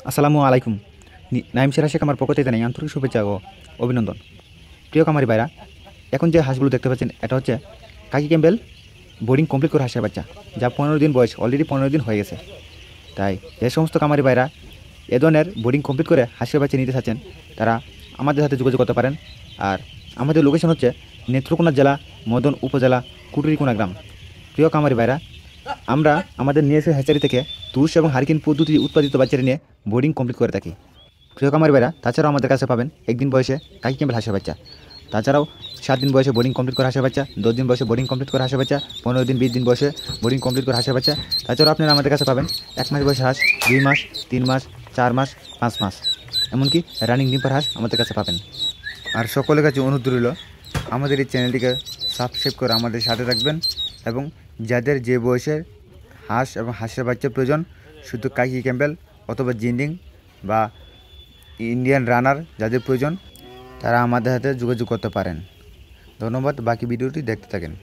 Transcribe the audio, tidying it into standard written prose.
আসসালামু আলাইকুম। নাইম সেরা শেখ আমার পক্ষ থেকে জানাই আন্তরিক শুভেচ্ছা ও অভিনন্দন। প্রিয় খামারি ভাইরা, এখন যে হাঁসগুলো দেখতে পাচ্ছেন এটা হচ্ছে কাকি ক্যাম্বেল বোর্ডিং কমপ্লিট করে হাঁসের বাচ্চা, যা 15 দিন বয়স, অলরেডি 15 দিন হয়ে গেছে। তাই যে সমস্ত খামারি ভাইরা এ ধরনের বোর্ডিং কমপ্লিট করে হাঁসের বাচ্চা নিতে চাচ্ছেন তারা আমাদের সাথে যোগাযোগ করতে পারেন। আর আমাদের লোকেশন হচ্ছে নেত্রকোনা জেলা, মদন উপজেলা, কুটুরিকোনা গ্রাম। প্রিয় খামারি ভাইরা, আমরা আমাদের নিজস্ব হ্যাচারি থেকে তুষ এবং হারিকেন পদ্ধতি উৎপাদিত বাচ্চারা নিয়ে বোর্ডিং কমপ্লিট করে থাকি। প্রিয় খামারি ভাইরা, তাছাড়াও আমাদের কাছে পাবেন একদিন বয়সে কাকি ক্যাম্বেল হাঁসের বাচ্চা, তাছাড়াও 7 দিন বয়সে বোর্ডিং কমপ্লিট করে হাঁসের বাচ্চা, 10 দিন বয়সে বোর্ডিং কমপ্লিট করে হাঁসের বাচ্চা, 15 দিন 20 দিন বয়সে বোর্ডিং কমপ্লিট করে হাঁসের বাচ্চা। তাছাড়াও আপনারা আমাদের কাছে পাবেন 1 মাস বয়সে হাঁস, 2 মাস, 3 মাস, 4 মাস, 5 মাস, এমনকি রানিং ডিম্পার হাঁস আমাদের কাছে পাবেন। আর সকলের কাছে অনুরোধ রইল আমাদের এই চ্যানেলটিকে সাবস্ক্রাইব করে আমাদের সাথে থাকবেন, এবং যাদের যে বয়সের হাঁস এবং হাঁসের বাচ্চা প্রয়োজন, শুধু কাকি ক্যাম্বেল অথবা জিন্ডিং বা ইন্ডিয়ান রানার যাদের প্রয়োজন তারা আমাদের সাথে যোগাযোগ করতে পারেন। ধন্যবাদ। বাকি ভিডিওটি দেখতে থাকেন।